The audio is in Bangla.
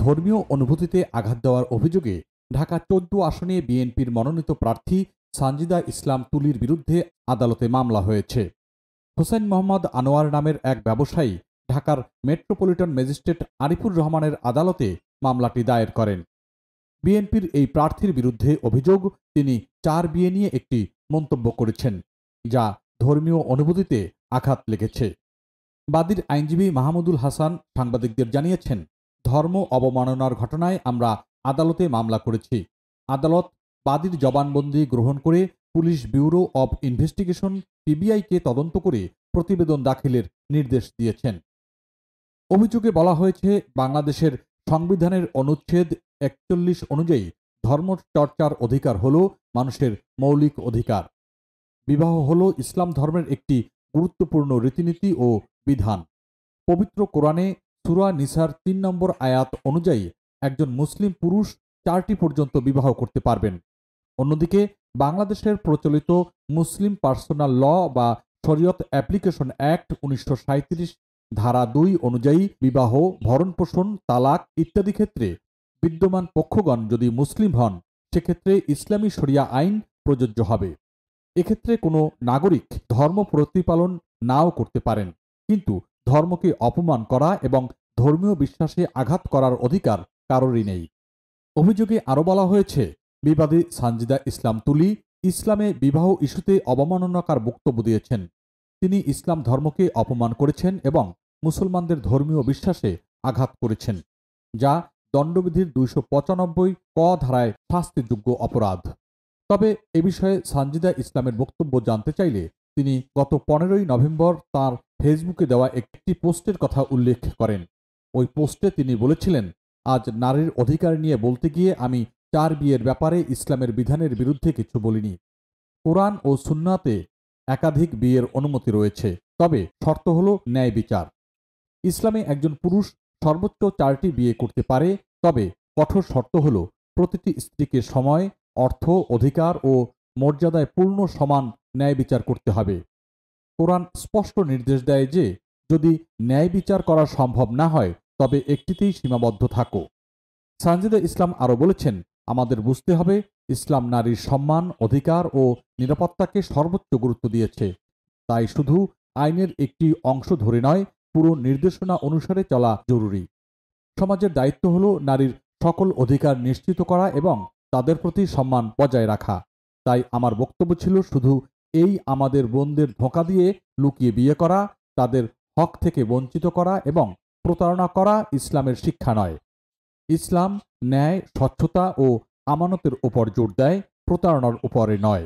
ধর্মীয় অনুভূতিতে আঘাত দেওয়ার অভিযোগে ঢাকা ১৪ আসনে বিএনপির মনোনীত প্রার্থী সানজিদা ইসলাম তুলির বিরুদ্ধে আদালতে মামলা হয়েছে। হোসেন মোহাম্মদ আনোয়ার নামের এক ব্যবসায়ী ঢাকার মেট্রোপলিটন ম্যাজিস্ট্রেট আরিফুর রহমানের আদালতে মামলাটি দায়ের করেন। বিএনপির এই প্রার্থীর বিরুদ্ধে অভিযোগ, তিনি ৪ বিয়ে নিয়ে একটি মন্তব্য করেছেন, যা ধর্মীয় অনুভূতিতে আঘাত লেগেছে। বাদীর আইনজীবী মাহমুদুল হাসান সাংবাদিকদের জানিয়েছেন, ধর্ম অবমাননার ঘটনায় আমরা আদালতে মামলা করেছি। আদালত বাদীর জবানবন্দি গ্রহণ করে পুলিশ ব্যুরো অব ইনভেস্টিগেশন পিবিআইকে তদন্ত করে প্রতিবেদন দাখিলের নির্দেশ দিয়েছেন। অভিযোগে বলা হয়েছে, বাংলাদেশের সংবিধানের অনুচ্ছেদ ৪১ অনুযায়ী ধর্মচর্চার অধিকার হল মানুষের মৌলিক অধিকার। বিবাহ হল ইসলাম ধর্মের একটি গুরুত্বপূর্ণ রীতিনীতি ও বিধান। পবিত্র কোরআনে সূরা নিসার ৩ নম্বর আয়াত অনুযায়ী একজন মুসলিম পুরুষ ৪টি পর্যন্ত বিবাহ করতে পারবেন। অন্যদিকে বাংলাদেশের প্রচলিত মুসলিম পার্সোনাল ল বা শরিয়ত অ্যাপ্লিকেশন অ্যাক্ট ১৯৩৭ ধারা ২ অনুযায়ী বিবাহ, ভরণপোষণ, তালাক ইত্যাদি ক্ষেত্রে বিদ্যমান পক্ষগণ যদি মুসলিম হন, সেক্ষেত্রে ইসলামী শরিয়া আইন প্রযোজ্য হবে। এক্ষেত্রে কোনো নাগরিক ধর্ম প্রতিপালন নাও করতে পারেন, কিন্তু ধর্মকে অপমান করা এবং ধর্মীয় বিশ্বাসে আঘাত করার অধিকার কারোরই নেই। অভিযোগে আরও বলা হয়েছে, বিবাদী সানজিদা ইসলাম তুলি ইসলামে বিবাহ ইস্যুতে অবমাননাকর বক্তব্য দিয়েছেন। তিনি ইসলাম ধর্মকে অপমান করেছেন এবং মুসলমানদের ধর্মীয় বিশ্বাসে আঘাত করেছেন, যা দণ্ডবিধির ২৯৫ ক ধারায় শাস্তিযোগ্য অপরাধ। তবে এ বিষয়ে সানজিদা ইসলামের বক্তব্য জানতে চাইলে তিনি গত ১৫ই নভেম্বর তাঁর ফেসবুকে দেওয়া একটি পোস্টের কথা উল্লেখ করেন। ওই পোস্টে তিনি বলেছিলেন, আজ নারীর অধিকার নিয়ে বলতে গিয়ে আমি ৪ বিয়ের ব্যাপারে ইসলামের বিধানের বিরুদ্ধে কিছু বলিনি। কোরআন ও সুন্নাতে একাধিক বিয়ের অনুমতি রয়েছে, তবে শর্ত হল ন্যায় বিচার। ইসলামে একজন পুরুষ সর্বোচ্চ ৪টি বিয়ে করতে পারে, তবে কঠোর শর্ত হল প্রতিটি স্ত্রীকে সময়, অর্থ, অধিকার ও মর্যাদায় পূর্ণ সমান ন্যায় বিচার করতে হবে। কোরআন স্পষ্ট নির্দেশ দেয় যে, যদি ন্যায় বিচার করা সম্ভব না হয় তবে একটিতেই সীমাবদ্ধ থাকো। সানজিদা ইসলাম আরও বলেছেন, আমাদের বুঝতে হবে, ইসলাম নারীর সম্মান, অধিকার ও নিরাপত্তাকে সর্বোচ্চ গুরুত্ব দিয়েছে। তাই শুধু আইনের একটি অংশ ধরে নয়, পুরো নির্দেশনা অনুসারে চলা জরুরি। সমাজের দায়িত্ব হল নারীর সকল অধিকার নিশ্চিত করা এবং তাদের প্রতি সম্মান বজায় রাখা। তাই আমার বক্তব্য ছিল শুধু এই, আমাদের বোনদের ধোঁকা দিয়ে লুকিয়ে বিয়ে করা, তাদের হক থেকে বঞ্চিত করা এবং প্রতারণা করা ইসলামের শিক্ষা নয়। ইসলাম ন্যায়, স্বচ্ছতা ও আমানতের উপর জোর দেয়, প্রতারণার উপরে নয়।